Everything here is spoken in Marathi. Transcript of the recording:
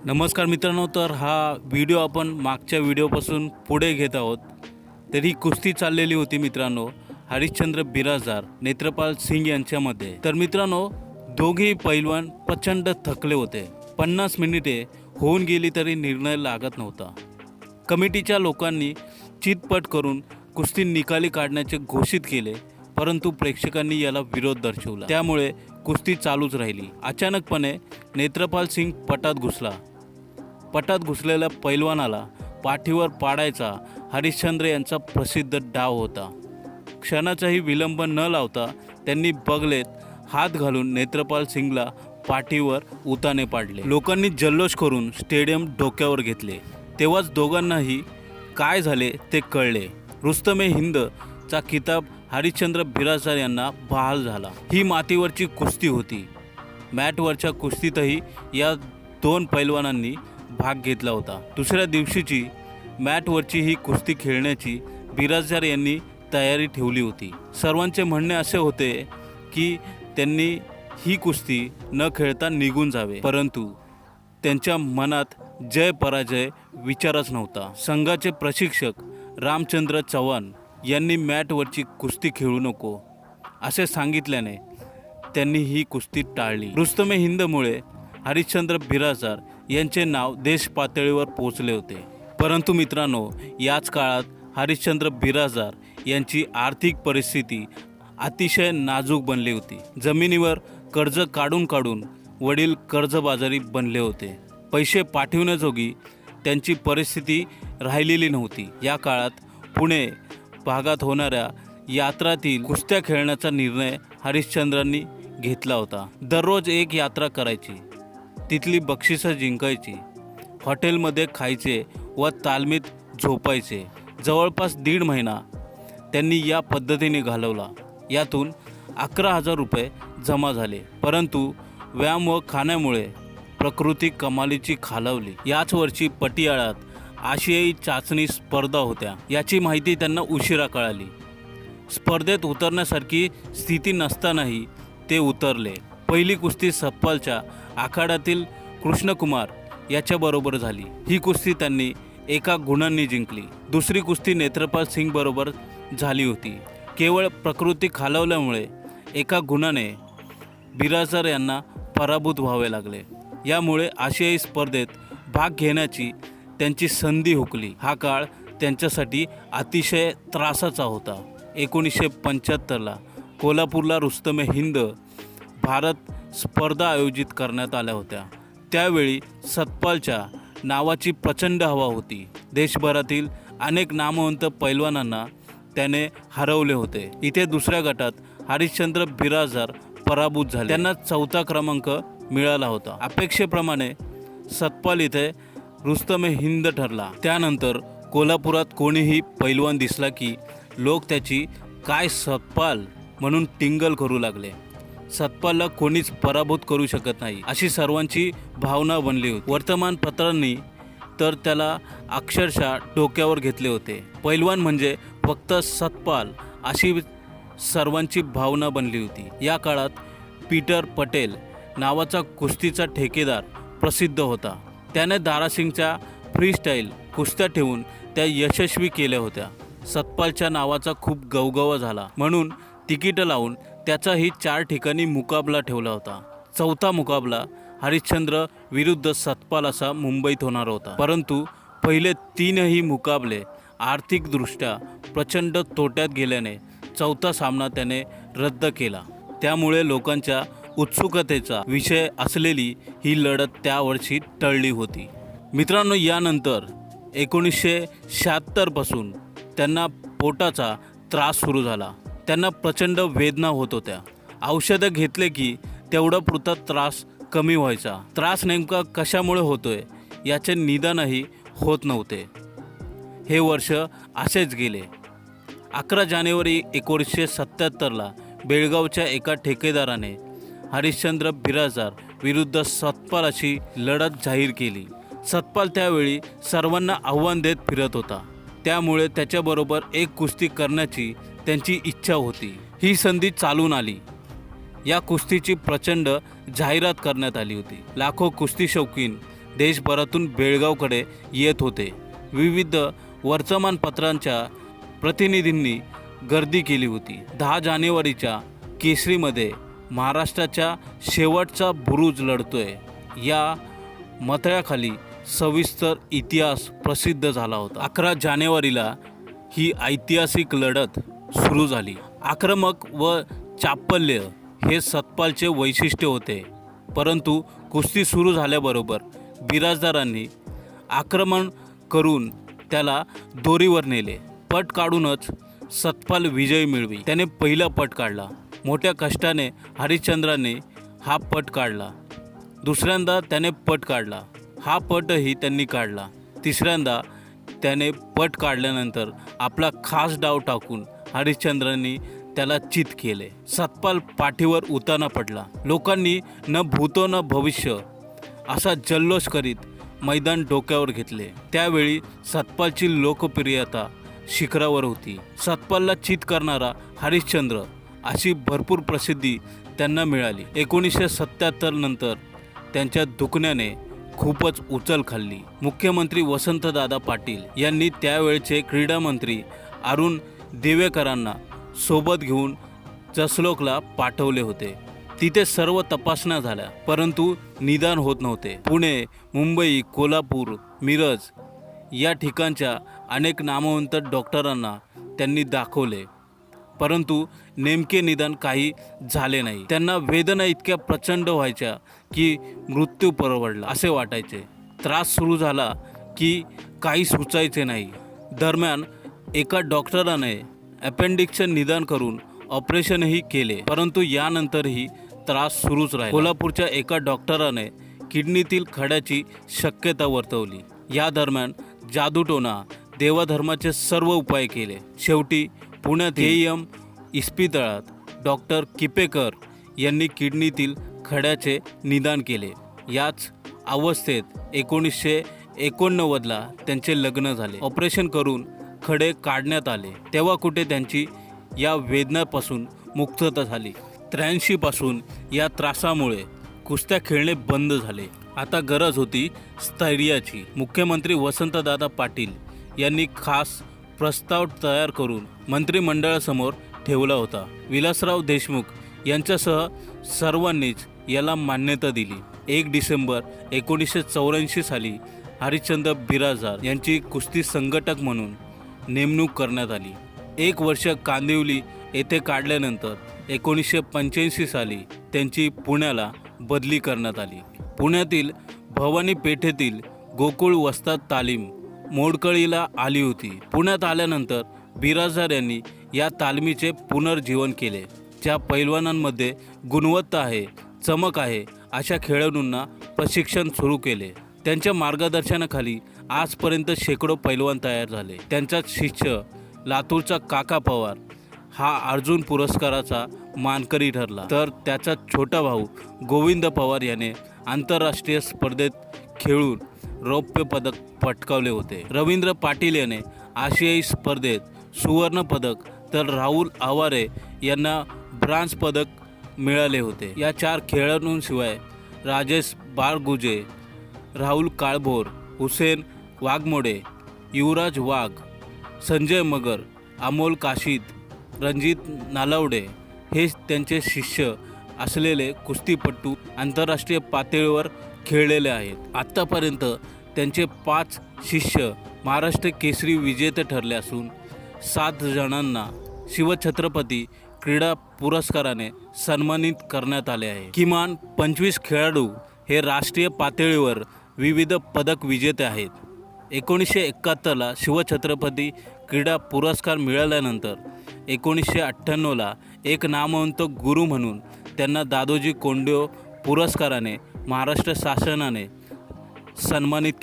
नमस्कार मित्रांनो, तर हा व्हिडिओ आपण मागच्या व्हिडिओपासून पुढे घेत आहोत। तर ही कुस्ती चाललेली होती मित्रांनो, हरिश्चंद्र बिराजदार नेत्रपाल सिंग यांच्यामध्ये। तर मित्रांनो, दोघेही पैलवान प्रचंड थकले होते। 50 मिनिटे होऊन गेली तरी निर्णय लागत नव्हता। कमिटीच्या लोकांनी चितपट करून कुस्ती निकाली काढण्याचे घोषित केले, परंतु प्रेक्षकांनी याला विरोध दर्शवला, त्यामुळे कुस्ती चालूच राहिली। अचानकपणे नेत्रपाल सिंग पटात घुसला। पटात घुसलेल्या पैलवानाला पाठीवर पाडायचा हरिश्चंद्र यांचा प्रसिद्ध डाव होता। क्षणाचाही विलंब न लावता त्यांनी बगलेत हात घालून नेत्रपाल सिंगला पाठीवर उताने पाडले। लोकांनी जल्लोष करून स्टेडियम डोक्यावर घेतले। तेव्हाच दोघांनाही काय झाले ते कळले। रुस्तमे हिंदचा किताब हरिश्चंद्र बिराजदार यांना बहाल झाला। ही मातीवरची कुस्ती होती। मॅटवरच्या कुस्तीतही या दोन पैलवानांनी भाग घेतला होता। दुसऱ्या दिवशीची मॅटवरची ही कुस्ती खेळण्याची बिराजदार यांनी तयारी ठेवली होती। सर्वांचे म्हणणे असे होते की त्यांनी ही कुस्ती न खेळता निघून जावे, परंतु त्यांच्या मनात जय पराजय विचारच नव्हता। संघाचे प्रशिक्षक रामचंद्र चव्हाण यांनी मॅटवरची कुस्ती खेळू नको असे सांगितल्याने त्यांनी ही कुस्ती टाळली। रुस्तमे हिंदमुळे हरिश्चंद्र बिराजदार यांचे नाव देश पातळीवर पोहोचले होते। परंतु मित्रांनो, याच काळात हरिश्चंद्र बिराजदार यांची आर्थिक परिस्थिती अतिशय नाजूक बनली होती। जमिनीवर कर्ज काढून काढून वडील कर्जबाजारी बनले होते। पैसे पाठविण्याजोगी त्यांची परिस्थिती राहिलेली नव्हती। या काळात पुणे भागात होणाऱ्या यात्रातील कुस्त्या खेळण्याचा निर्णय हरिश्चंद्रांनी घेतला होता। दररोज एक यात्रा करायची, तिथली बक्षिसं जिंकायची, हॉटेलमध्ये खायचे व तालमीत झोपायचे। जवळपास 1.5 महिना त्यांनी या पद्धतीने घालवला। यातून 11,000 रुपये जमा झाले, परंतु व्यायाम व खाण्यामुळे प्रकृती कमालीची खालावली। याच वर्षी पटियाळात आशियाई चाचणी स्पर्धा होत्या। याची माहिती त्यांना उशिरा कळाली। स्पर्धेत उतरण्यासारखी स्थिती नसतानाही ते उतरले। पहिली कुस्ती सतपालच्या आखाड्यातील कृष्णकुमार याच्याबरोबर झाली। ही कुस्ती त्यांनी 1 गुणांनी जिंकली। दुसरी कुस्ती नेत्रपाल सिंग बरोबर झाली होती। केवळ प्रकृती खालावल्यामुळे 1 गुणाने बिराजदार यांना पराभूत व्हावे लागले। यामुळे आशियाई स्पर्धेत भाग घेण्याची त्यांची संधी हुकली। हा काळ त्यांच्यासाठी अतिशय त्रासाचा होता। 1975ला कोल्हापूरला रुस्तमे हिंद भारत स्पर्धा आयोजित करण्यात आल्या होत्या। त्यावेळी सतपालच्या नावाची प्रचंड हवा होती। देशभरातील अनेक नामवंत पैलवानांना त्याने हरवले होते। इथे दुसऱ्या गटात हरिश्चंद्र बिराजदार पराभूत झाले। त्यांना 4था क्रमांक मिळाला होता। अपेक्षेप्रमाणे सतपाल इथे रुस्तमे हिंद ठरला। त्यानंतर कोल्हापुरात कोणीही पैलवान दिसला की लोक त्याची काय सतपाल म्हणून टिंगल करू लागले। सतपालला कोणीच पराभूत करू शकत नाही अशी सर्वांची भावना बनली होती। वर्तमानपत्रांनी तर त्याला अक्षरशः डोक्यावर घेतले होते। पैलवान म्हणजे फक्त सतपाल अशी सर्वांची भावना बनली होती। या काळात पीटर पटेल नावाचा कुस्तीचा ठेकेदार प्रसिद्ध होता। त्याने दारासिंगच्या फ्रीस्टाईल कुस्त्या ठेवून त्या यशस्वी केल्या होत्या। सतपालच्या नावाचा खूप गवगवा झाला, म्हणून तिकीट लावून त्याचाही 4 ठिकाणी मुकाबला ठेवला होता। 4था मुकाबला हरिश्चंद्र विरुद्ध सतपाल असा मुंबईत होणार होता, परंतु पहिले 3ही मुकाबले आर्थिकदृष्ट्या प्रचंड तोट्यात गेल्याने 4था सामना त्याने रद्द केला। त्यामुळे लोकांच्या उत्सुकतेचा विषय असलेली ही लढत त्या वर्षी टळली होती। मित्रांनो, यानंतर 1976 पासून त्यांना पोटाचा त्रास सुरू झाला। त्यांना प्रचंड वेदना होत होत्या। औषधं घेतले की तेवढा पुरता त्रास कमी व्हायचा। त्रास नेमका कशामुळे होतोय याचे निदानही होत नव्हते। हे वर्ष असेच गेले। 11 जानेवारी 1977ला बेळगावच्या एका ठेकेदाराने हरिश्चंद्र बिराजदार विरुद्ध सतपाल अशी लढत जाहीर केली। सतपाल त्यावेळी सर्वांना आव्हान देत फिरत होता, त्यामुळे त्याच्याबरोबर एक कुस्ती करण्याची त्यांची इच्छा होती। ही संधी चालून आली। या कुस्तीची प्रचंड जाहिरात करण्यात आली होती। लाखो कुस्ती शौकीन देशभरातून बेळगावकडे येत होते. विविध वर्तमानपत्रांच्या प्रतिनिधींनी गर्दी केली होती. 10 जानेवारीच्या केसरीमध्ये महाराष्ट्राच्या शेवटचा बुरुज लढतोय या मथळ्याखाली सविस्तर इतिहास प्रसिद्ध झाला होता. 11 जानेवारीला ही ऐतिहासिक लढत सुरू झाली. आक्रमक व चापल्य हे सतपालचे वैशिष्ट्य होते, परंतु कुस्ती सुरू झाल्याबरोबर बिराजदारांनी आक्रमण करून त्याला दोरीवर नेले. पट काढूनच सतपाल विजय मिळवी. त्याने पहिला पट काढला. मोठ्या कष्टाने हरिश्चंद्राने हा पट काढला. दुसऱ्यांदा त्याने पट काढला. हा पटही त्यांनी काढला. तिसऱ्यांदा त्याने पट काढल्यानंतर आपला खास डाव टाकून हरिश्चंद्रांनी त्याला चित केले. सतपाल पाठीवर उताना पडला. लोकांनी न भूतो न भविष्य असा जल्लोष करीत मैदान डोक्यावर घेतले. त्यावेळी सतपालची लोकप्रियता शिखरावर होती. सतपालला चित करणारा हरिश्चंद्र अशी भरपूर प्रसिद्धी त्यांना मिळाली. 1977 नंतर त्यांच्या दुखण्याने खूपच उचल खाल्ली. मुख्यमंत्री वसंतदादा पाटील यांनी त्यावेळचे क्रीडा मंत्री अरुण दिवेकरांना सोबत घेऊन जसलोकला पाठवले होते. तिथे सर्व तपासण्या झाल्या, परंतु निदान होत नव्हते. पुणे, मुंबई, कोल्हापूर, मिरज या ठिकाणच्या अनेक नामवंत डॉक्टरांना त्यांनी दाखवले, परंतु नेमके निदान काही झाले नाही. त्यांना वेदना इतक्या प्रचंड व्हायच्या की मृत्यू परवडला असे वाटायचे. त्रास सुरू झाला की काही सुचायचे नाही. दरम्यान एका डॉक्टराने अपेंडिक्सचे निदान करून ऑपरेशनही केले, परंतु यानंतरही त्रास सुरूच राहिला. कोल्हापूरच्या एका डॉक्टराने किडनीतील खड्याची शक्यता वर्तवली. या दरम्यान जादूटोणा, देवाधर्माचे सर्व उपाय केले. शेवटी पुण्यात KEM इस्पितळात डॉक्टर किपेकर यांनी किडनीतील खड्याचे निदान केले. याच अवस्थेत 1989ला त्यांचे लग्न झाले. ऑपरेशन करून खडे काढण्यात आले. तेव्हा कुठे त्यांची या वेदनापासून मुक्तता झाली. 83 पासून या त्रासामुळे कुस्त्या खेळणे बंद झाले. आता गरज होती स्थैर्याची. मुख्यमंत्री वसंतदादा पाटील यांनी खास प्रस्ताव तयार करून मंत्रिमंडळासमोर ठेवला होता. विलासराव देशमुख यांच्यासह सर्वांनीच याला मान्यता दिली. 1 डिसेंबर 1984 साली हरिश्चंद्र बिराजदार यांची कुस्ती संघटक म्हणून नेमणूक करण्यात आली. 1 वर्ष कांदिवली येथे काढल्यानंतर 1985 साली त्यांची पुण्याला बदली करण्यात आली. पुण्यातील भवानी पेठेतील गोकुळ वस्ताद तालीम मोडकळीला आली होती. पुण्यात आल्यानंतर बिराजदार यांनी या तालमीचे पुनर्जीवन केले. ज्या पैलवानांमध्ये गुणवत्ता आहे, चमक आहे अशा खेळाडूंना प्रशिक्षण सुरू केले. त्यांच्या मार्गदर्शनाखाली आजपर्यंत शेकडो पैलवान तयार झाले. त्यांचाच शिष्य लातूरचा काका पवार हा अर्जुन पुरस्काराचा मानकरी ठरला, तर त्याचा छोटा भाऊ गोविंद पवार याने आंतरराष्ट्रीय स्पर्धेत खेळून रौप्य पदक पटकावले होते. रवींद्र पाटील याने आशियाई स्पर्धेत सुवर्ण पदक, तर राहुल आवारे यांना ब्रांज पदक मिळाले होते. या 4 खेळाडूंशिवाय राजेश बाळगुजे, राहुल काळभोर, हुसेन वाघमोडे, युवराज वाघ, संजय मगर, अमोल काशीद, रणजित नालावडे हे त्यांचे शिष्य असलेले कुस्तीपटू आंतरराष्ट्रीय पातळीवर खेळलेले आहेत. आत्तापर्यंत त्यांचे 5 शिष्य महाराष्ट्र केसरी विजेते ठरले असून 7 जणांना शिवछत्रपती क्रीडा पुरस्काराने सन्मानित करण्यात आले आहे. किमान 25 खेळाडू हे राष्ट्रीय पातळीवर विविध पदक विजेते आहेत. 1971ला शिवछत्रपती क्रीडा पुरस्कार मिळाल्यानंतर 1998ला एक नामवंत गुरु म्हणून त्यांना दादोजी कोंडदेव पुरस्काराने महाराष्ट्र शासनाने सन्मानित केले.